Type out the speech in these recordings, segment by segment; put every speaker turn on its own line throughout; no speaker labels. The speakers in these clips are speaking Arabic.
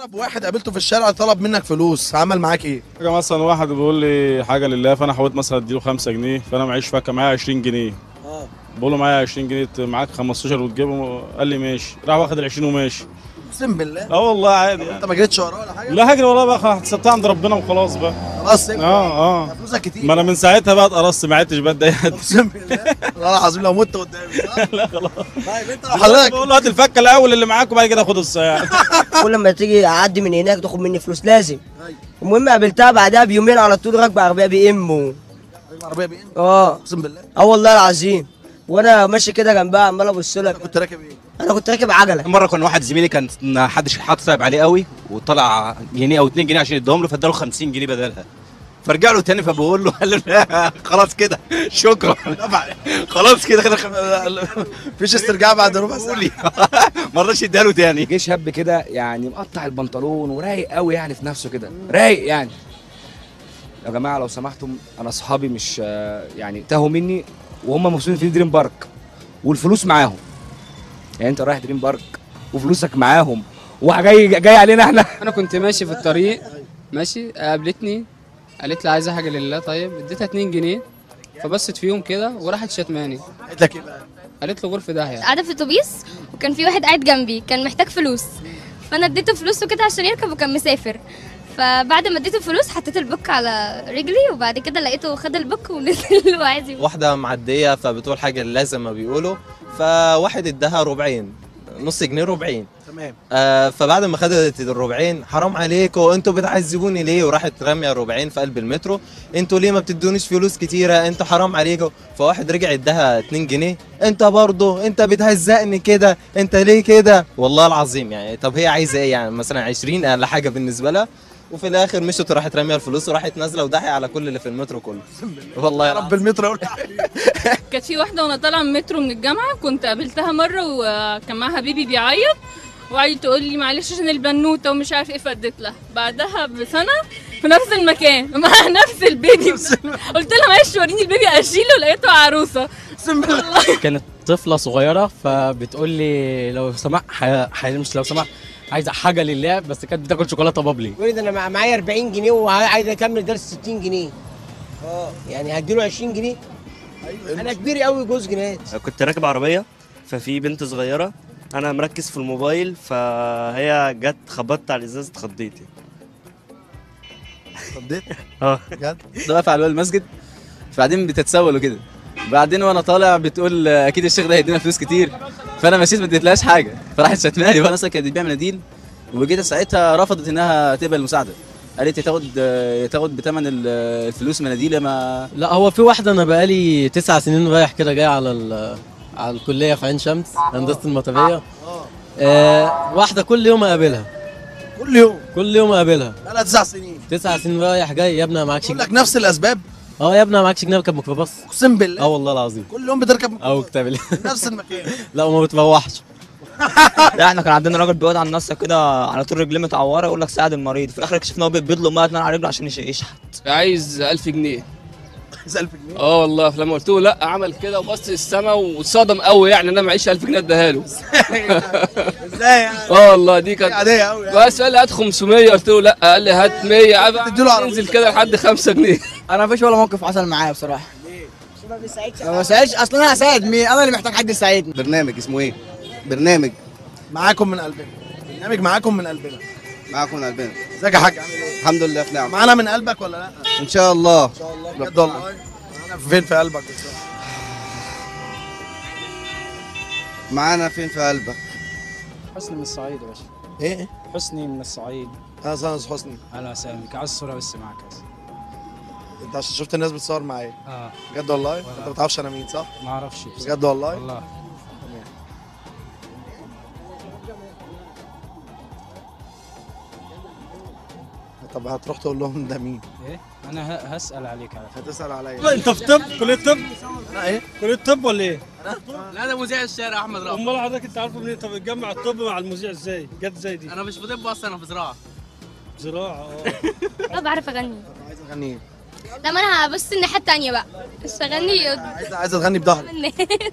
اغرب واحد قابلته في الشارع طلب منك فلوس عمل معاك ايه؟
حاجه مثلا واحد بيقول لي حاجه لله، فانا حاولت مثلا اديله 5 جنيه، فانا معيش فكه، معايا 20 جنيه. بقول له معايا 20 جنيه، معاك 15 وتجيبهم؟ قال لي ماشي، راح واخد ال 20 وماشي.
اقسم بالله.
اه والله عادي يعني.
انت ما جريتش وراه ولا حاجه؟
لا هجري والله بقى، حسبتها عند ربنا وخلاص بقى.
خلاص سيبها.
اه
فلوسك كتير.
ما انا من ساعتها بقى اتقرصت، ما عدتش بتضايق.
اقسم بالله والله العظيم لو مت قدامي.
لا خلاص.
طيب انت لو حضرتك
بقول له هات الفكه الاول اللي معاك وبعد كده خد الساعه.
كل ما تيجي اعدي من هناك تاخد مني فلوس لازم. المهم قابلتها بعدها بيومين على طول راكبه عربيه بي ام.
عربيه بي ام؟ اقسم بالله.
والله العظيم. وانا ماشي كده جنبها عمال ابص لها.
كنت راكب ايه؟
انا كنت راكب عجله.
مره كان واحد زميلي كان حد حاطط صعب عليه قوي، وطلع جنيه او 2 جنيه عشان يديهم له، فاداله 50 جنيه بدلها. فرجع له تاني فبقول له قال له لا خلاص كده شكرا. خلاص كده
مفيش استرجاع بعد ربع ساعه.
ما رضاش يديها له تاني.
جه شاب كده يعني مقطع البنطلون ورايق قوي يعني في نفسه كده رايق يعني. يا جماعه لو سمحتم انا اصحابي مش يعني تاهوا مني وهم مبسوطين في دريم بارك والفلوس معاهم. يعني انت رايح دريم بارك وفلوسك معاهم وجاي علينا احنا.
انا كنت ماشي في الطريق ماشي، قابلتني قالت لي عايزه حاجه لله، طيب اديتها 2 جنيه فبصت فيهم كده وراحت شتماني.
قالت لك ايه بقى؟
قالت له غرفه داهيه.
قاعده في اتوبيس وكان في واحد قاعد جنبي كان محتاج فلوس، فانا اديته فلوسه كده عشان يركب وكان مسافر. فبعد ما اديته الفلوس حطيت البوك على رجلي وبعد كده لقيته خد البوك ونزل وعادي.
واحده معديه فبتقول حاجه لازم ما بيقولوا، فواحد اداها ربعين، نص جنيه ربعين.
تمام.
فبعد ما خدت الربعين حرام عليكم انتوا بتعذبوني ليه، وراحت راميه الربعين في قلب المترو. انتوا ليه ما بتدونيش فلوس كتيره، انتوا حرام عليكم. فواحد رجع اداها 2 جنيه، انت برضه انت بتهزقني كده، انت ليه كده؟ والله العظيم يعني. طب هي عايزه ايه يعني؟ مثلا 20 اقل حاجه بالنسبه لها. وفي الاخر مشت وراحت راميه الفلوس وراحت نازله وداحيه على كل اللي في المترو كله. والله
يا رب المترو يقول.
كانت في واحده وانا طالعه من المترو من الجامعه كنت قابلتها مره وكان معاها بيبي بيعيط وقعدت تقول لي معلش عشان البنوته ومش عارف ايه، فديت لها. بعدها بسنه في نفس المكان مع نفس البيبي قلت لها معلش وريني البيبي اشيله، لقيته عروسه.
كانت طفله صغيره فبتقول لي لو سمحت مش لو سمحت عايزه حاجه لله، بس كانت بتاكل شوكولاته بابلي.
بيقول لي ده انا معايا 40 جنيه وعايز اكمل درس 60 جنيه. يعني هديله 20 جنيه. انا كبير قوي جوز جنيه.
كنت راكب عربيه ففي بنت صغيره، انا مركز في الموبايل فهي جت خبطت على الازاز اتخضيت.
اتخضيت؟
بجد؟
واقف على باب المسجد فبعدين بتتسول وكده، بعدين وانا طالع بتقول اكيد الشيخ ده هيدينا فلوس كتير، فانا مشيت ما اديتلهاش حاجه فراحت شتماني. وانا اصلا كانت بتبيع مناديل وجيت ساعتها رفضت انها تقبل المساعده، قالت تاخد بثمن الفلوس مناديل. ما
لا هو في واحده انا بقالي 9 سنين رايح كده جاي على الكليه في عين شمس هندسه المطريه. واحده كل يوم اقابلها. كل يوم اقابلها.
بقالها 9 سنين.
9 سنين رايح جاي. يا ابني معكش
بقول لك نفس الاسباب.
يا ابني معكش جنيه اركب ميكروباص.
اقسم بالله.
والله العظيم.
كل يوم بتركب ميكروباص.
كتاب الله.
نفس المكان.
لا وما بتروحش.
لا احنا كان عندنا راجل بيقعد على النص كده على طول رجليه متعوره يقول لك ساعد المريض، في الاخر اكتشفنا هو بيطلب ميه على رجله عشان يشحت.
عايز 1000 جنيه.
عايز 1000 جنيه؟
والله لما قلت له لا عمل كده وبص السماء واتصدم قوي، يعني انا معيش 1000 جنيه اديها له.
ازاي يعني؟
والله دي كانت
عاديه قوي يعني.
بس قال لي هات 500 قلت له لا، قال لي هات 100 انزل كده لحد 5 جنيه.
انا مفيش ولا موقف حصل معايا بصراحه. ما بساعدش اصلا، انا هساعد مين؟ انا اللي محتاج حد يساعدني.
برنامج اسمه ايه؟ برنامج
معاكم من قلبنا. برنامج معاكم من قلبنا.
معاكم من قلبنا.
ازيك يا حاج عامل ايه؟
الحمد لله في نعمه.
معانا من قلبك ولا لا؟
ان شاء الله.
ان شاء الله بجد والله. معانا فين في قلبك بالظبط؟
معانا فين في قلبك؟
حسني من الصعيد يا باشا.
ايه؟
حسني من الصعيد.
استاذ حسني.
اهلا وسهلا بك. عايز الصوره بس معاك بس.
انت عشان شفت الناس بتصور معايا. بجد والله؟ انت ما تعرفش انا مين صح؟
ما اعرفش
بجد والله؟
والله.
طب هتروح تقول لهم ده مين؟
ايه؟ انا هسال عليك على فكره.
هتسال عليا.
انت في طب؟ كليه طب؟
انا ايه؟
كليه طب ولا ايه؟
لا ده مذيع الشارع احمد رافع.
امال حضرتك انت عارفه منين؟ طب بتجمع الطب مع المذيع ازاي؟ جت ازاي دي؟
انا مش في طب اصلا، انا في زراعه.
زراعه
لا بعرف اغني.
عايز اغني ايه؟
لا ما انا هبص الناحيه الثانيه بقى مش هغني.
عايزه تغني بظهرك.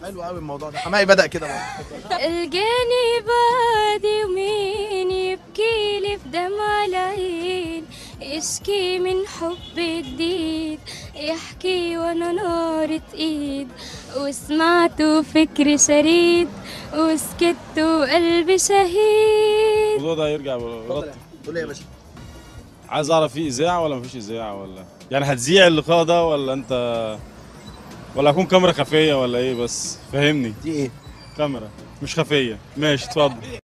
حلو قوي الموضوع ده. حماقي بدأ كده بقى.
الجاني بادي ومين يحكيلي بدمع العين، يشكي من حب جديد، يحكي وانا نارة ايد، وسمعته فكري شريد، وسكت وقلبي شهيد.
الموضوع ده هيرجع
اتفضل قول ايه يا باشا؟
عايز اعرف فيه اذاعه ولا مفيش اذاعه، ولا يعني هتذيع اللقاء ده ولا انت، ولا هكون كاميرا خفيه ولا ايه؟ بس فهمني.
دي ايه؟
كاميرا مش خفيه. ماشي اتفضل.